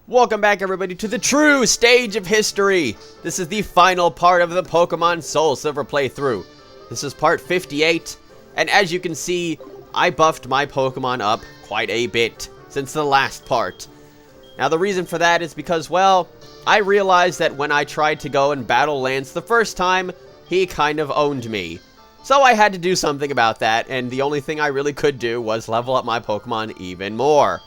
Welcome back, everybody, to the true stage of history. This is the final part of the Pokemon SoulSilver playthrough. This is part 58, and as you can see, I buffed my Pokemon up quite a bit since the last part. Now, the reason for that is because, well, I realized that when I tried to go and battle Lance the first time, he kind of owned me. So I had to do something about that, and the only thing I really could do was level up my Pokemon even more.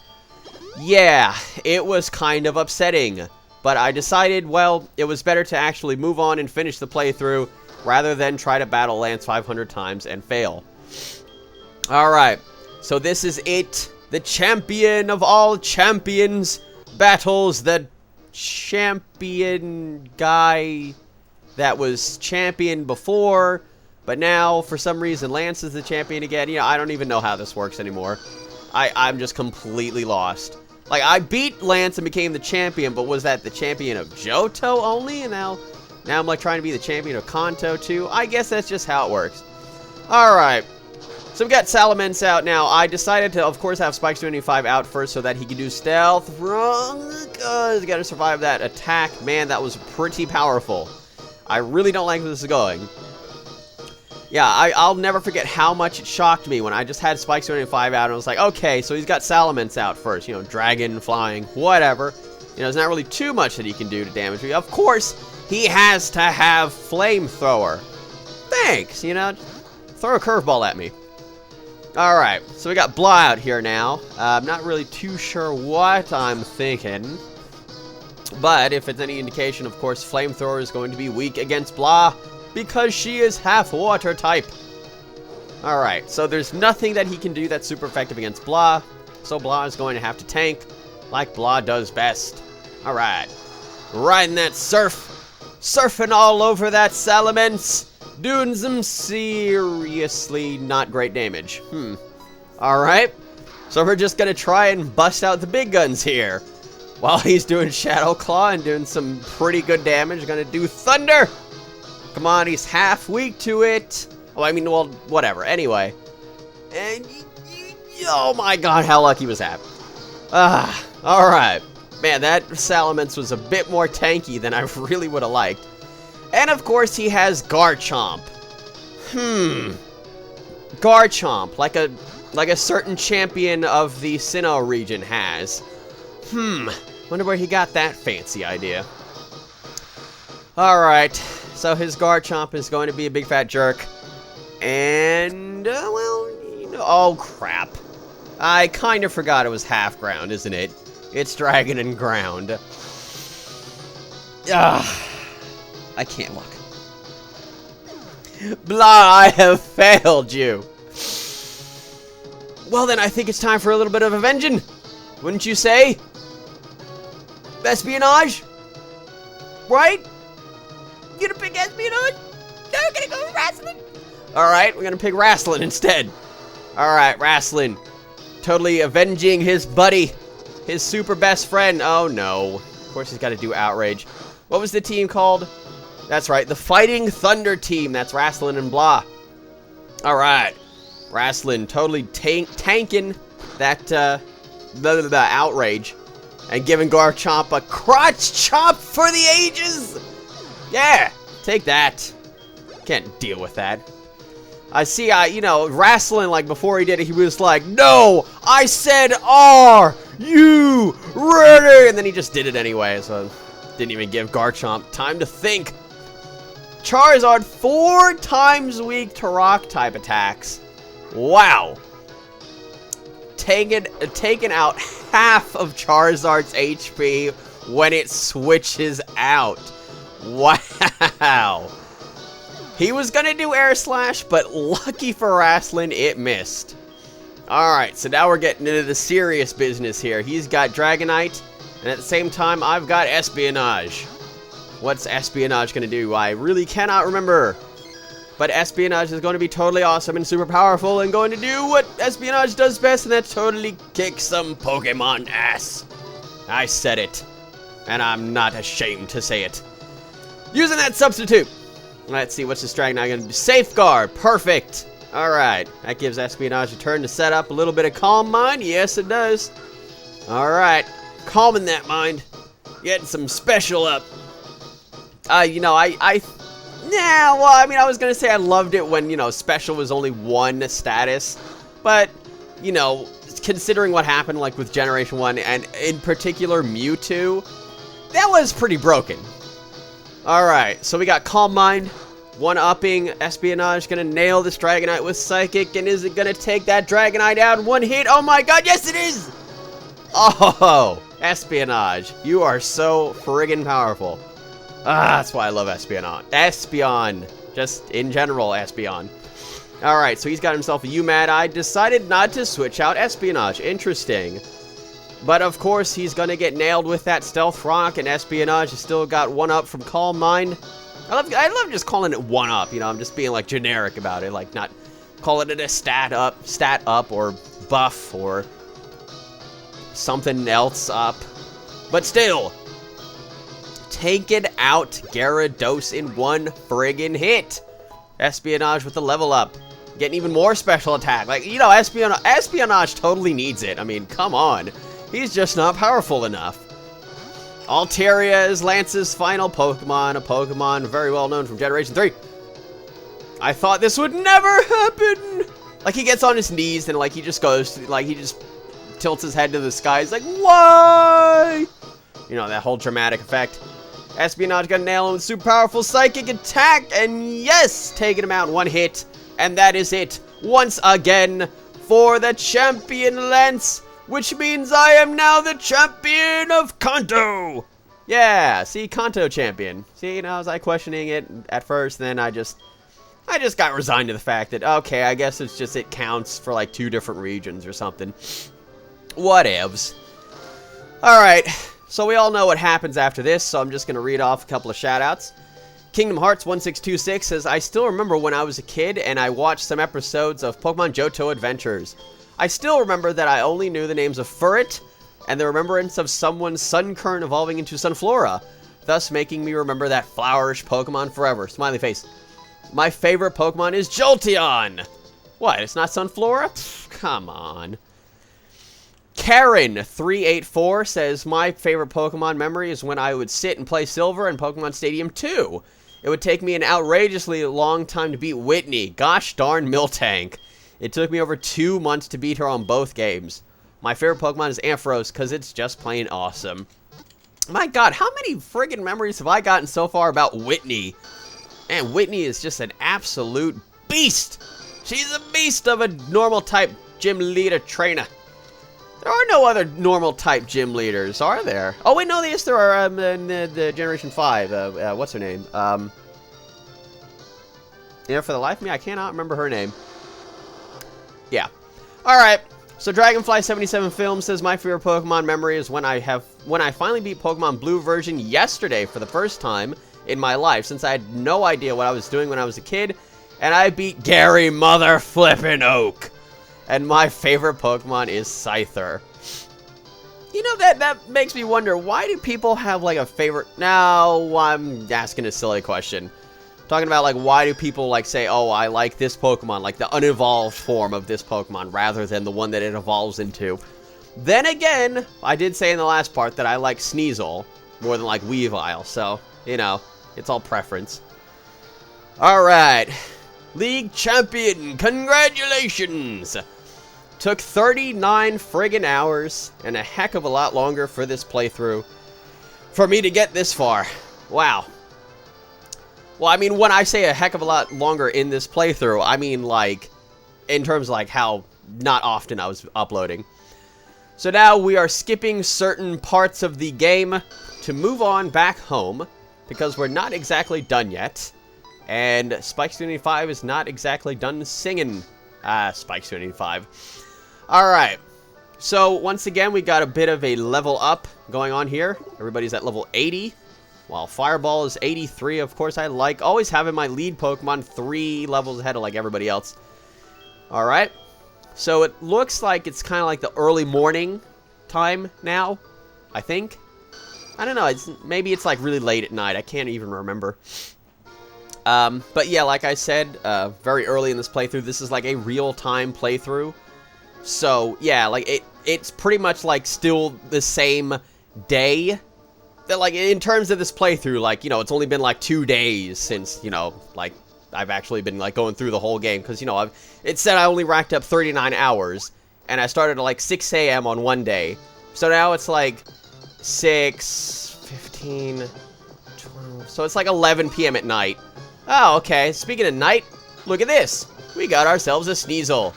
Yeah, it was kind of upsetting, but I decided, well, it was better to actually move on and finish the playthrough rather than try to battle Lance 500 times and fail. Alright, so this is it. The champion of all champions battles the champion guy that was champion before, but now, for some reason, Lance is the champion again. You know, I don't even know how this works anymore. I'm just completely lost. Like, I beat Lance and became the champion, but was that the champion of Johto only? And now I'm, like, trying to be the champion of Kanto, too? I guess that's just how it works. Alright. So we've got Salamence out now. I decided to, of course, have Spikes 25 out first so that he can do stealth. Wrong. He's got to survive that attack. Man, that was pretty powerful. I really don't like where this is going. Yeah, I'll never forget how much it shocked me when I just had Spike 75 out and I was like, okay, so he's got Salamence out first. You know, dragon, flying, whatever. You know, there's not really too much that he can do to damage me. Of course, he has to have Flamethrower. Thanks, you know, throw a curveball at me. Alright, so we got Blah out here now. I'm not really too sure what I'm thinking. But if it's any indication, of course, Flamethrower is going to be weak against Blah, because she is half water type. Alright, so there's nothing that he can do that's super effective against Blah. So Blah is going to have to tank like Blah does best. Alright. Riding that surf. Surfing all over that Salamence. Doing some seriously not great damage. Alright. So we're just going to try and bust out the big guns here. While he's doing Shadow Claw and doing some pretty good damage, going to do Thunder. Come on, he's half weak to it. Oh, I mean, well, whatever. Anyway. And, oh my god, how lucky was that? Alright. Man, that Salamence was a bit more tanky than I really would have liked. And, of course, he has Garchomp. Garchomp, like a certain champion of the Sinnoh region has. Wonder where he got that fancy idea. Alright. So his Garchomp is going to be a big fat jerk. And, well, you know, oh crap. I kind of forgot it was half ground, isn't it? It's dragon and ground. I can't look. Blah, I have failed you. Well then, I think it's time for a little bit of avenging. Wouldn't you say? Espionage? Right? You gonna pick Espionage? No, I'm gonna go with Wrestling. Alright, we're gonna pick Wrestling instead. Alright, Wrestling. Totally avenging his buddy. His super best friend. Oh no. Of course he's gotta do Outrage. What was the team called? That's right, the Fighting Thunder team. That's Wrestling and Blah. Alright. Wrestling totally tanking that the Outrage. And giving Garchomp a crotch chop for the ages. Yeah, take that. Can't deal with that. I see, you know, Wrestling, like, before he did it, he was like, no, I said are you ready? And then he just did it anyway, so didn't even give Garchomp time to think. Charizard 4 times weak to rock-type attacks. Wow. Taking out half of Charizard's HP when it switches out. Wow. He was gonna do Air Slash, but lucky for Wrestling, it missed. Alright, so now we're getting into the serious business here. He's got Dragonite, and at the same time, I've got Espionage. What's Espionage gonna do? I really cannot remember. But Espionage is going to be totally awesome and super powerful and going to do what Espionage does best, and that's totally kick some Pokemon ass. I said it, and I'm not ashamed to say it. Using that substitute. Let's see, what's this Dragonite going to do? Safeguard. Perfect. Alright, that gives Espionage a turn to set up a little bit of Calm Mind. Yes, it does. Alright, calming that mind. Getting some special up. You know, yeah, well, I mean, I was gonna say I loved it when, you know, special was only one status. But, you know, considering what happened, like, with Generation 1, and in particular Mewtwo, that was pretty broken. Alright, so we got Calm Mind, one-upping, Espionage, gonna nail this Dragonite with Psychic, and is it gonna take that Dragonite out in one hit? Oh my god, yes it is! Oh, Espionage, you are so friggin' powerful. Ah, that's why I love Espeon. Espeon, just in general, Espeon. Alright, so he's got himself a UMAD. I decided not to switch out Espionage. Interesting. But of course, he's gonna get nailed with that Stealth Rock, and Espionage has still got one up from Calm Mind. I love just calling it one up, you know, I'm just being like generic about it, like not calling it a stat up, or buff, or something else up. But still, taking out Gyarados in one friggin' hit. Espionage with the level up. Getting even more special attack. Like, you know, Espionage totally needs it. I mean, come on. He's just not powerful enough. Altaria is Lance's final Pokemon. A Pokemon very well known from Generation 3. I thought this would never happen. Like, he gets on his knees and, like, he just goes, like, he just tilts his head to the sky. He's like, why? You know, that whole dramatic effect. Espionage gonna nail him with super powerful psychic attack, and yes, taking him out in one hit, and that is it, once again, for the champion Lance, which means I am now the champion of Kanto! Yeah, see, Kanto champion. See, you know, I was like questioning it at first, then I just got resigned to the fact that, okay, I guess it's just, it counts for like 2 different regions or something. Whatevs. Alright. So we all know what happens after this, so I'm just going to read off a couple of shoutouts. Kingdom Hearts 1626 says, I still remember when I was a kid and I watched some episodes of Pokemon Johto Adventures. I still remember that I only knew the names of Furret and the remembrance of someone's Sunkern evolving into Sunflora, thus making me remember that flowerish Pokemon forever. Smiley face. My favorite Pokemon is Jolteon! What, it's not Sunflora? Pfft, come on. Karen384 says, my favorite Pokemon memory is when I would sit and play Silver in Pokemon Stadium 2. It would take me an outrageously long time to beat Whitney. Gosh darn Miltank. It took me over 2 months to beat her on both games. My favorite Pokemon is Ampharos because it's just plain awesome. My god, how many friggin' memories have I gotten so far about Whitney? Man, Whitney is just an absolute beast. She's a beast of a normal type gym leader trainer. There are no other normal type gym leaders, are there? Oh wait, no, yes there are in the Generation 5. What's her name? You know, for the life of me, I cannot remember her name. Yeah. Alright, so Dragonfly77 Film says, my favorite Pokemon memory is when I finally beat Pokemon Blue version yesterday for the first time in my life, since I had no idea what I was doing when I was a kid, and I beat Gary Mother Flippin' Oak. And my favorite Pokemon is Scyther. You know, that makes me wonder, why do people have, like, a favorite... Now, I'm asking a silly question. Talking about, like, why do people, like, say, oh, I like this Pokemon, like, the unevolved form of this Pokemon, rather than the one that it evolves into. Then again, I did say in the last part that I like Sneasel more than, like, Weavile, so, you know, it's all preference. Alright. League Champion, congratulations! Took 39 friggin' hours, and a heck of a lot longer for this playthrough, for me to get this far. Wow. Well, I mean, when I say a heck of a lot longer in this playthrough, I mean, like, in terms of, like, how not often I was uploading. So now we are skipping certain parts of the game to move on back home, because we're not exactly done yet. And Spike75 is not exactly done singing. Spike75. Alright. So, once again, we got a bit of a level up going on here. Everybody's at level 80. While Fireball is 83, of course, I like always having my lead Pokemon 3 levels ahead of, like, everybody else. Alright. So, it looks like it's kind of like the early morning time now, I think. I don't know, maybe it's, like, really late at night. I can't even remember. But yeah, like I said, very early in this playthrough, this is like a real-time playthrough. So, yeah, like, it's pretty much, like, still the same day that, like, in terms of this playthrough, like, you know, it's only been, like, 2 days since, you know, like, I've actually been, like, going through the whole game. Because, you know, it said I only racked up 39 hours. And I started at, like, 6 a.m. on one day. So now it's, like, 6, 15, 12. So it's, like, 11 p.m. at night. Oh, okay. Speaking of night, look at this. We got ourselves a Sneasel.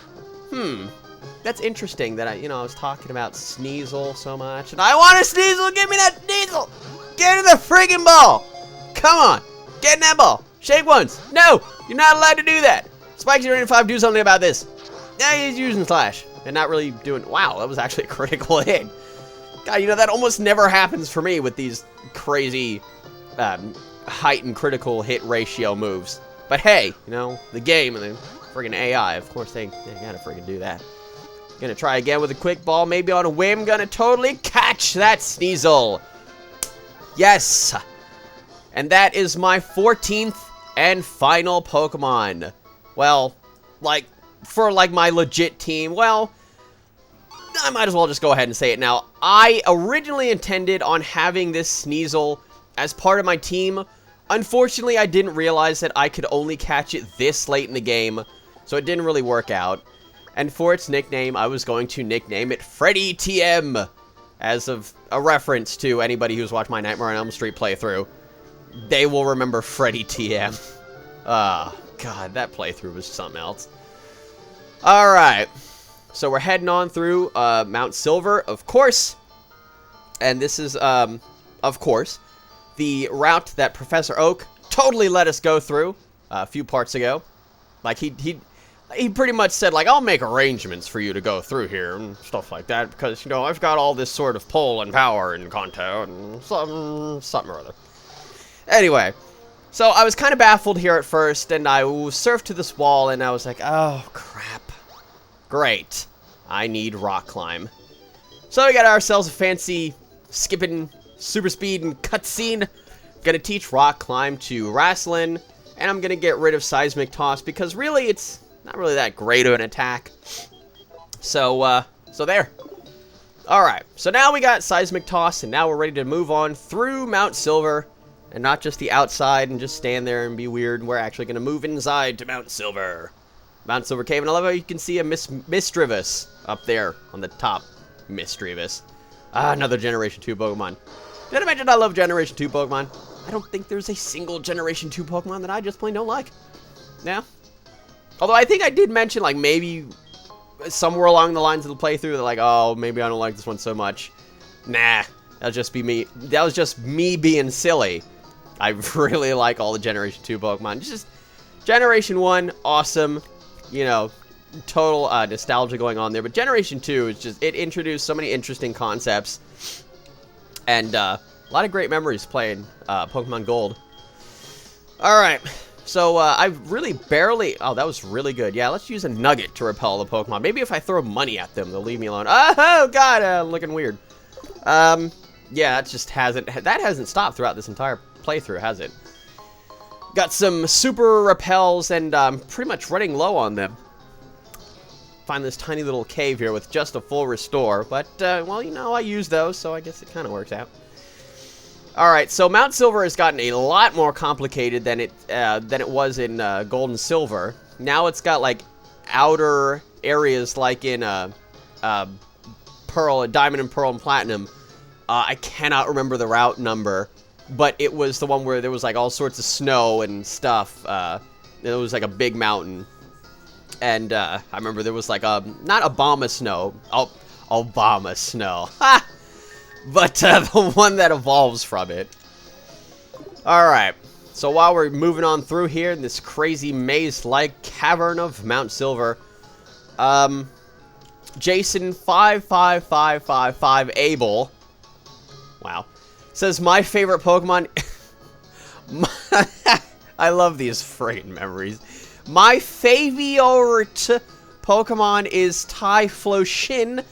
That's interesting that I was talking about Sneasel so much. And I want a Sneasel! Give me that Sneasel! Get in the friggin' ball! Come on! Get in that ball! Shake once! No! You're not allowed to do that! Spike085, do something about this. Yeah, he's using Slash. And not really doing... Wow, that was actually a critical hit. God, you know, that almost never happens for me with these crazy height and critical hit ratio moves. But hey, you know, the game and the friggin' AI, of course, they gotta friggin' do that. Gonna try again with a quick ball, maybe on a whim. Gonna totally catch that Sneasel. Yes! And that is my 14th and final Pokemon. Well, like, for, like, my legit team, well, I might as well just go ahead and say it now. I originally intended on having this Sneasel as part of my team. Unfortunately, I didn't realize that I could only catch it this late in the game, so it didn't really work out. And for its nickname, I was going to nickname it Freddy TM, as of a reference to anybody who's watched my Nightmare on Elm Street playthrough. They will remember Freddy TM. Ah, God, that playthrough was something else. Alright, so we're heading on through Mount Silver, of course. And this is, of course, the route that Professor Oak totally let us go through a few parts ago. Like, he pretty much said, like, I'll make arrangements for you to go through here and stuff like that, because, you know, I've got all this sort of pull and power in Kanto and something or other. Anyway, so I was kind of baffled here at first, and I surfed to this wall, and I was like, oh, crap. Great. I need rock climb. So we got ourselves a fancy skipping, super speed, and cutscene. Gonna teach rock climb to Wrestling, and I'm gonna get rid of Seismic Toss, because really it's not really that great of an attack. So there. Alright, so now we got Seismic Toss, and now we're ready to move on through Mount Silver, and not just the outside and just stand there and be weird. We're actually going to move inside to Mount Silver. Mount Silver Cave, and I love how you can see a Misdreavus up there on the top. Misdreavus. Ah, another Generation 2 Pokemon. Did I mention I love Generation 2 Pokemon? I don't think there's a single Generation 2 Pokemon that I just plain don't like. Yeah. Although I think I did mention, like, maybe somewhere along the lines of the playthrough that, like, oh, maybe I don't like this one so much. Nah, that'll just be me. That was just me being silly. I really like all the Generation 2 Pokemon. Just Generation 1, awesome. You know, total nostalgia going on there. But Generation 2 is just, it introduced so many interesting concepts. And a lot of great memories playing Pokemon Gold. Alright. So, I really barely... Oh, that was really good. Yeah, let's use a nugget to repel the Pokemon. Maybe if I throw money at them, they'll leave me alone. Oh, God, I'm looking weird. Yeah, that just hasn't... That hasn't stopped throughout this entire playthrough, has it? Got some super repels, and pretty much running low on them. Find this tiny little cave here with just a full restore. But, well, you know, I use those, so I guess it kind of works out. Alright, so Mount Silver has gotten a lot more complicated than it was in Gold and Silver. Now it's got, like, outer areas like in Pearl, Diamond and Pearl and Platinum. I cannot remember the route number, but it was the one where there was, like, all sorts of snow and stuff. It was, like, a big mountain. And I remember there was, like, not Obama snow. Oh, Obama snow. Ha! But the one that evolves from it. Alright, so while we're moving on through here in this crazy maze-like cavern of Mount Silver, Jason 55555 Abel, wow, says my favorite Pokemon, I love these friggin' memories. My favorite Pokemon is Typhlosion.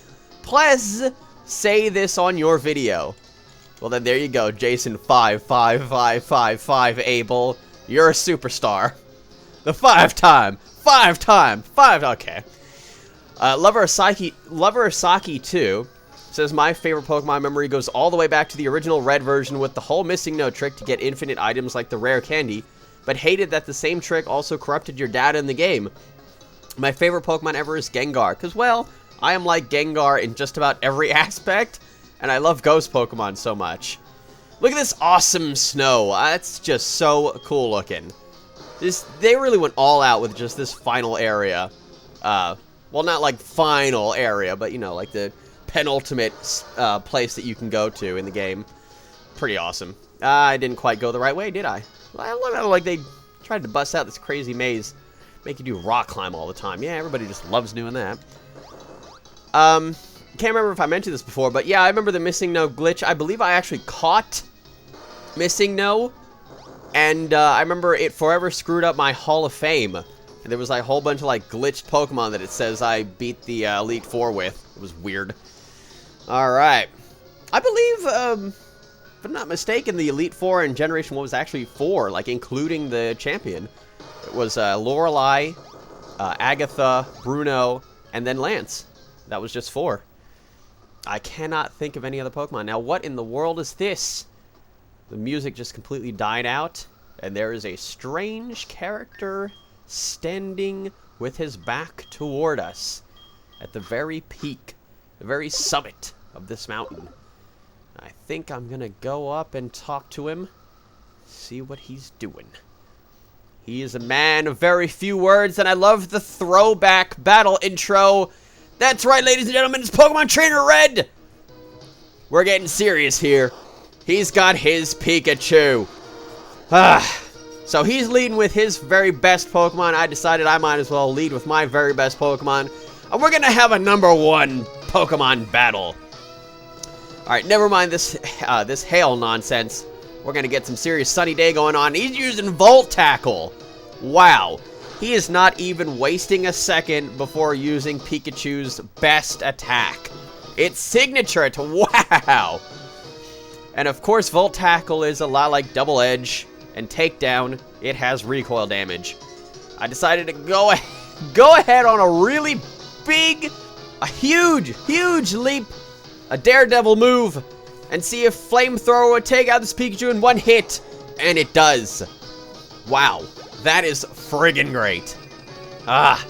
Please say this on your video. Well, then there you go, Jason 55555 Abel. You're a superstar. The five time, okay. Lover Asaki too. Says, my favorite Pokemon memory goes all the way back to the original Red version with the whole missing no trick to get infinite items like the rare candy, but hated that the same trick also corrupted your data in the game. My favorite Pokemon ever is Gengar, because, well, I am like Gengar in just about every aspect, and I love ghost Pokemon so much. Look at this awesome snow. That's just so cool looking. They really went all out with just this final area. Well, not like final area, but, you know, like the penultimate place that you can go to in the game. Pretty awesome. I didn't quite go the right way, did I? Well, I look at it like they tried to bust out this crazy maze. Make you do rock climb all the time. Yeah, everybody just loves doing that. Can't remember if I mentioned this before, but yeah, I remember the missing no glitch. I believe I actually caught missing no, and I remember it forever screwed up my Hall of Fame. And there was like a whole bunch of like glitched Pokemon that it says I beat the Elite Four with. It was weird. Alright. I believe, if I'm not mistaken, the Elite Four in Generation 1 was actually 4, like including the champion. It was Lorelei, Agatha, Bruno, and then Lance. That was just 4. I cannot think of any other Pokemon. Now, what in the world is this? The music just completely died out, and there is a strange character standing with his back toward us at the very peak, the very summit of this mountain. I think I'm gonna go up and talk to him, see what he's doing. He is a man of very few words, and I love the throwback battle intro. That's right, ladies and gentlemen, it's Pokemon Trainer Red! We're getting serious here. He's got his Pikachu. So he's leading with his very best Pokemon. I decided I might as well lead with my very best Pokemon. And we're gonna have a #1 Pokemon battle. Alright, never mind this this hail nonsense. We're gonna get some serious sunny day going on. He's using Volt Tackle. Wow. He is not even wasting a second before using Pikachu's best attack. It's signature to wow. And of course, Volt Tackle is a lot like Double Edge and Takedown. It has recoil damage. I decided to go ahead on a really big, a huge leap, a daredevil move, and see if Flamethrower would take out this Pikachu in one hit. And it does. Wow. That is friggin' great. I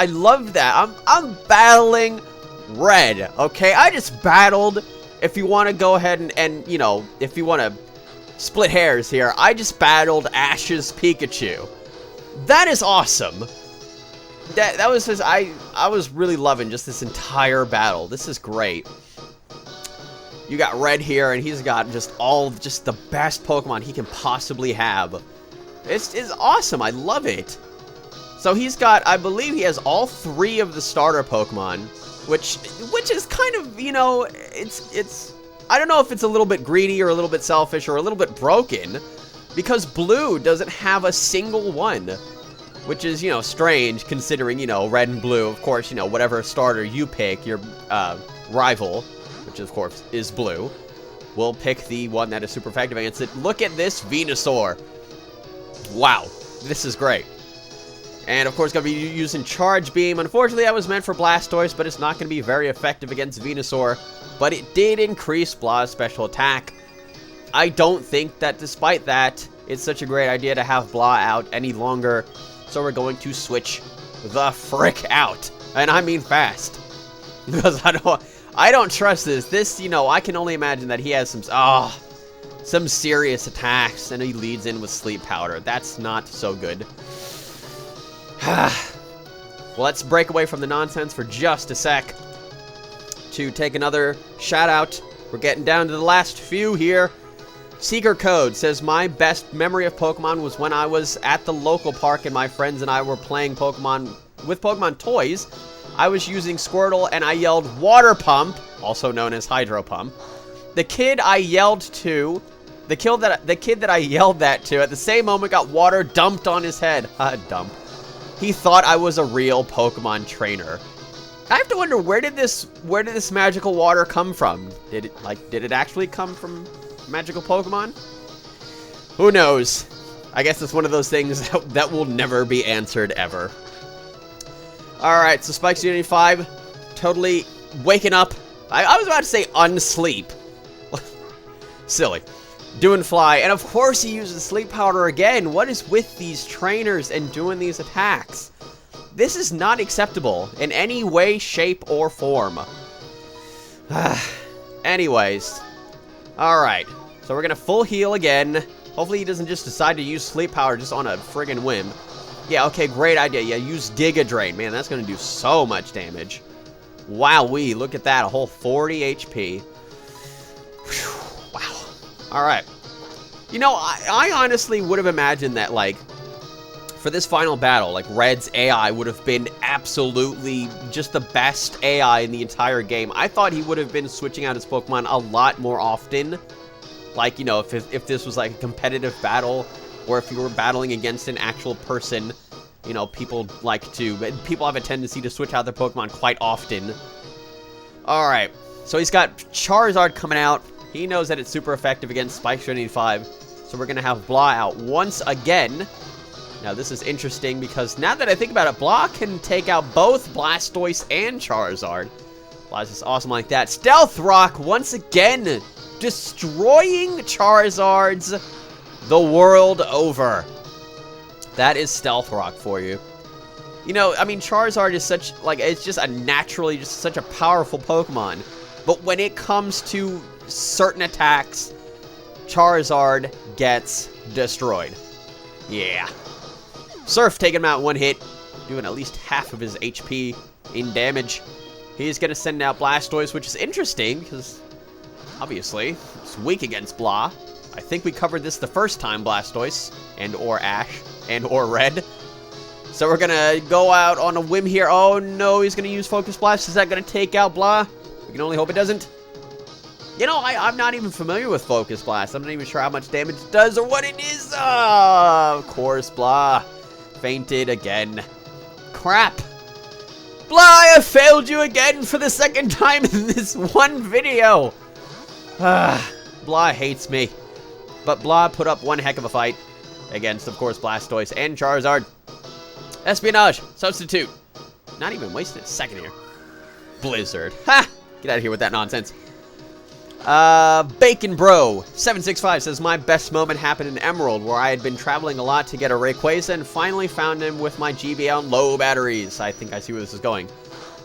love that. I'm battling Red, okay? I just battled, if you want to go ahead and, you know, if you want to split hairs here, I just battled Ash's Pikachu. That is awesome. That was just, I was really loving just this entire battle. This is great. You got Red here, and he's got just the best Pokemon he can possibly have. It's awesome. I love it. So he's got, I believe he has all 3 of the starter Pokemon, which is kind of, you know, it's I don't know if it's a little bit greedy or a little bit selfish or a little bit broken, because Blue doesn't have a single one, which is, you know, strange considering, you know, Red and Blue, of course, you know, whatever starter you pick, your rival, which of course is Blue, will pick the one that is super effective against it. Look at this Venusaur. Wow, this is great. And of course, gonna be using Charge Beam. Unfortunately, that was meant for Blastoise, but it's not gonna be very effective against Venusaur. But it did increase Blah's special attack. I don't think that despite that, it's such a great idea to have Blah out any longer. So we're going to switch the frick out. And I mean fast. Because I don't trust this. This, you know, I can only imagine that he has some serious attacks, and he leads in with Sleep Powder. That's not so good. Well, let's break away from the nonsense for just a sec to take another shout out. We're getting down to the last few here. Seeker Code says, my best memory of Pokemon was when I was at the local park and my friends and I were playing Pokemon with Pokemon toys. I was using Squirtle and I yelled Water Pump, also known as Hydro Pump. The kid I yelled to, the kid that I yelled that to at the same moment got water dumped on his head. Dump. He thought I was a real Pokemon trainer. I have to wonder, where did this magical water come from? Did it actually come from magical Pokemon? Who knows? I guess it's one of those things that will never be answered ever. Alright, so Spikes Unity 5, totally waking up. I was about to say unsleep. Silly. Doing fly, and of course he uses sleep powder again. What is with these trainers and doing these attacks? This is not acceptable in any way, shape, or form. Anyways. Alright. So we're gonna full heal again. Hopefully he doesn't just decide to use sleep powder just on a friggin' whim. Yeah, okay, great idea. Yeah, use Giga Drain. Man, that's gonna do so much damage. Wowee, look at that. A whole 40 HP. Whew. Wow. Alright. You know, I honestly would have imagined that, like, for this final battle, like, Red's AI would have been absolutely just the best AI in the entire game. I thought he would have been switching out his Pokemon a lot more often. Like, you know, if this was, like, a competitive battle, or if you were battling against an actual person, you know, people have a tendency to switch out their Pokemon quite often. Alright, so he's got Charizard coming out. He knows that it's super effective against Spike 75. So we're going to have Blah out once again. Now this is interesting because now that I think about it, Blah can take out both Blastoise and Charizard. Blah's just awesome like that. Stealth Rock once again, destroying Charizards the world over. That is Stealth Rock for you. You know, I mean, Charizard is such, like, it's just a naturally, just such a powerful Pokemon. But when it comes to certain attacks, Charizard gets destroyed. Yeah. Surf taking him out in one hit, doing at least half of his HP in damage. He's going to send out Blastoise, which is interesting, because obviously it's weak against Blah. I think we covered this the first time, Blastoise, and or Ash, and or Red. So we're going to go out on a whim here. Oh no, he's going to use Focus Blast. Is that going to take out Blah? We can only hope it doesn't. You know, I'm not even familiar with Focus Blast. I'm not even sure how much damage it does or what it is. Of course, Blah fainted again. Crap. Blah, I have failed you again for the second time in this one video. Blah hates me. But Blah put up one heck of a fight against, of course, Blastoise and Charizard. Espionage. Substitute. Not even wasting a second here. Blizzard. Ha! Get out of here with that nonsense. Bacon Bro 765 says, my best moment happened in Emerald, where I had been traveling a lot to get a Rayquaza and finally found him with my GBA on low batteries. I think I see where this is going.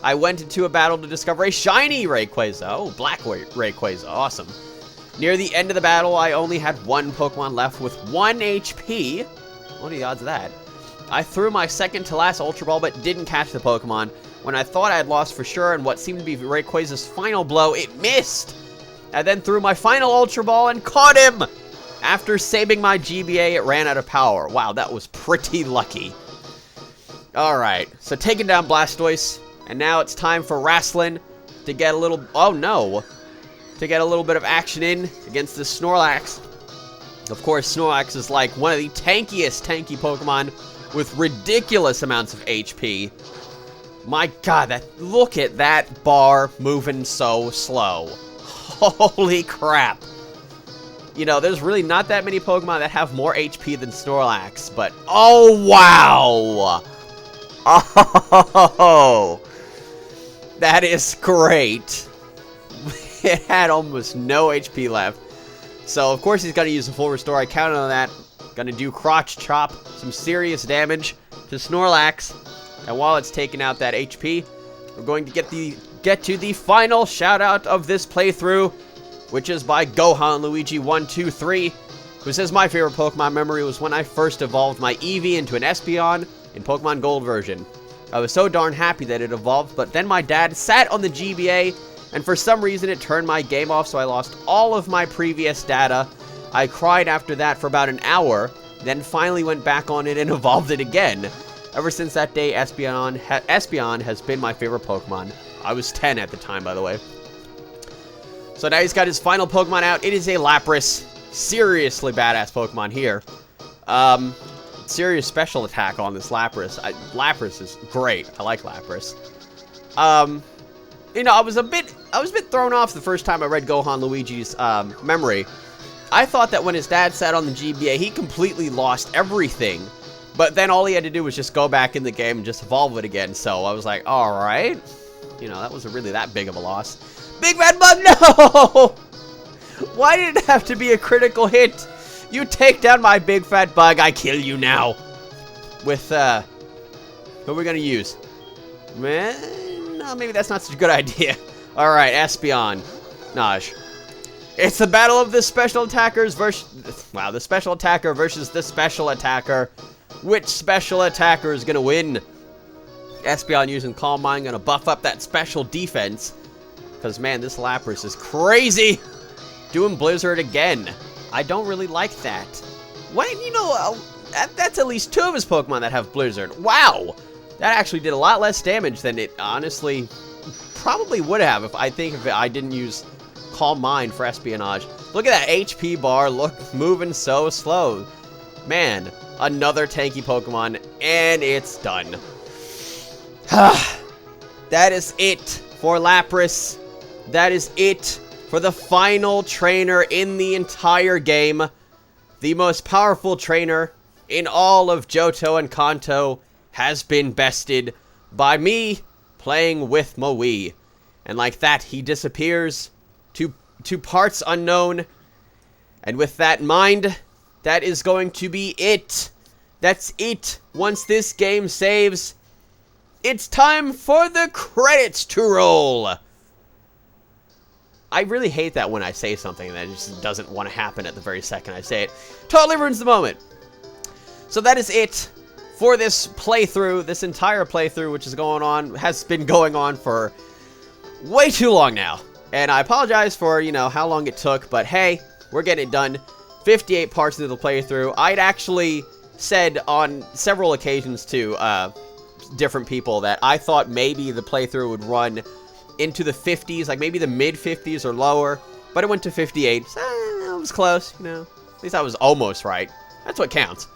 I went into a battle to discover a shiny Rayquaza. Oh, black Rayquaza. Awesome. Near the end of the battle, I only had one Pokemon left with 1 HP. What are the odds of that? I threw my second to last Ultra Ball, but didn't catch the Pokemon. When I thought I had lost for sure, and what seemed to be Rayquaza's final blow, it missed. I then threw my final Ultra Ball and caught him! After saving my GBA, it ran out of power. Wow, that was pretty lucky. Alright, so taking down Blastoise, and now it's time for Wrestling to get a little... Oh no! To get a little bit of action in against this Snorlax. Of course, Snorlax is like one of the tankiest tanky Pokemon with ridiculous amounts of HP. My god, look at that bar moving so slow. Holy crap. You know, there's really not that many Pokemon that have more HP than Snorlax, but oh wow! Oh, that is great. It had almost no HP left. So, of course, he's going to use a full restore. I counted on that. Going to do Crotch Chop, some serious damage to Snorlax. And while it's taking out that HP, we're going to get to the final shout-out of this playthrough, which is by Gohan Luigi 123, who says, my favorite Pokemon memory was when I first evolved my Eevee into an Espeon in Pokemon Gold version. I was so darn happy that it evolved, but then my dad sat on the GBA, and for some reason it turned my game off, so I lost all of my previous data. I cried after that for about an hour, then finally went back on it and evolved it again. Ever since that day, Espeon has been my favorite Pokemon. I was 10 at the time, by the way. So now he's got his final Pokemon out. It is a Lapras. Seriously badass Pokemon here. Serious special attack on this Lapras. Lapras is great. I like Lapras. You know, I was a bit thrown off the first time I read Gohan Luigi's memory. I thought that when his dad sat on the GBA, he completely lost everything. But then all he had to do was just go back in the game and just evolve it again. So I was like, alright. You know, that wasn't really that big of a loss. Big Bad Bug, no! Why did it have to be a critical hit? You take down my Big Fat Bug, I kill you now. With, what are we gonna use? Man, no, maybe that's not such a good idea. Alright, Espionage. It's the battle of the special attackers versus... Wow, the special attacker versus the special attacker. Which special attacker is gonna win? Espeon using Calm Mind, gonna buff up that special defense. Because, man, this Lapras is crazy. Doing Blizzard again. I don't really like that. When, you know, that's at least 2 of his Pokemon that have Blizzard. Wow! That actually did a lot less damage than it honestly probably would have if I didn't use Calm Mind for Espionage. Look at that HP bar, moving so slow. Man, another tanky Pokemon, and it's done. That is it for Lapras. That is it for the final trainer in the entire game. The most powerful trainer in all of Johto and Kanto has been bested by me playing with Maui. And like that, he disappears to parts unknown. And with that in mind, that is going to be it. That's it. Once this game saves, it's time for the credits to roll. I really hate that when I say something that just doesn't want to happen at the very second I say it. Totally ruins the moment. So that is it for this playthrough, this entire playthrough, which has been going on for way too long now. And I apologize for, you know, how long it took, but hey, we're getting it done. 58 parts into the playthrough. I'd actually said on several occasions to different people that I thought maybe the playthrough would run into the 50s, like maybe the mid 50s or lower, but it went to 58. So, it was close, you know. At least I was almost right. That's what counts.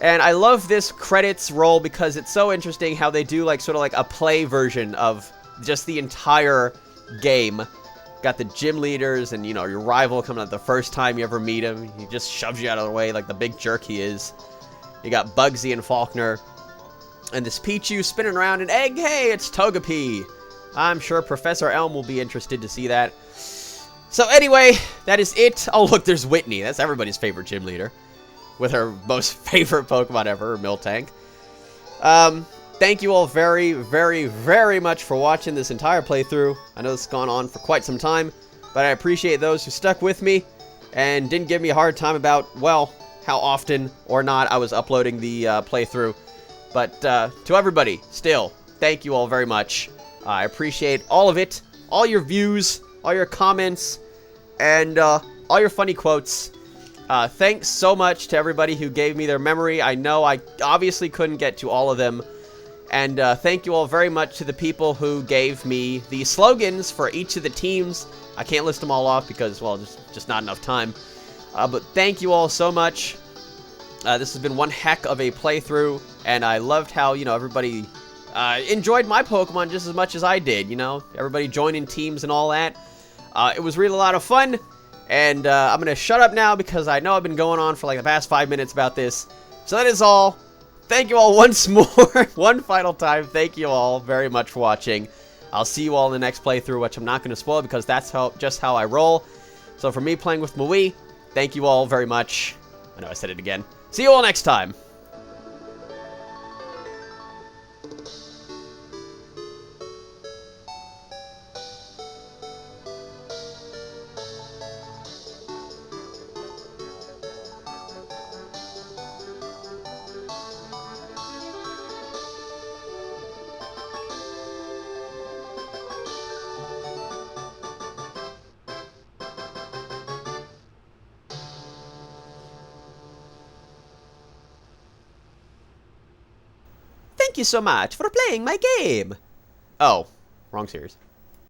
And I love this credits roll because it's so interesting how they do like sort of like a play version of just the entire game. Got the gym leaders and, you know, your rival coming out the first time you ever meet him. He just shoves you out of the way like the big jerk he is. You got Bugsy and Faulkner. And this Pichu spinning around an egg. Hey, it's Togepi. I'm sure Professor Elm will be interested to see that. So anyway, that is it. Oh, look, there's Whitney. That's everybody's favorite gym leader. With her most favorite Pokemon ever, Miltank. Thank you all very, very, very much for watching this entire playthrough. I know this has gone on for quite some time, but I appreciate those who stuck with me and didn't give me a hard time about, well, how often or not I was uploading the playthrough. But to everybody, still, thank you all very much. I appreciate all of it, all your views, all your comments, and all your funny quotes. Thanks so much to everybody who gave me their memory. I know I obviously couldn't get to all of them. And thank you all very much to the people who gave me the slogans for each of the teams. I can't list them all off because, well, just not enough time. But thank you all so much. This has been one heck of a playthrough, and I loved how, you know, everybody enjoyed my Pokemon just as much as I did, you know? Everybody joining teams and all that. It was really a lot of fun, and I'm going to shut up now because I know I've been going on for like the past 5 minutes about this. So that is all. Thank you all once more, one final time. Thank you all very much for watching. I'll see you all in the next playthrough, which I'm not going to spoil because that's just how I roll. So for me playing with Maui, thank you all very much. I know I said it again. See you all next time. Thank you so much for playing my game. Oh, wrong series.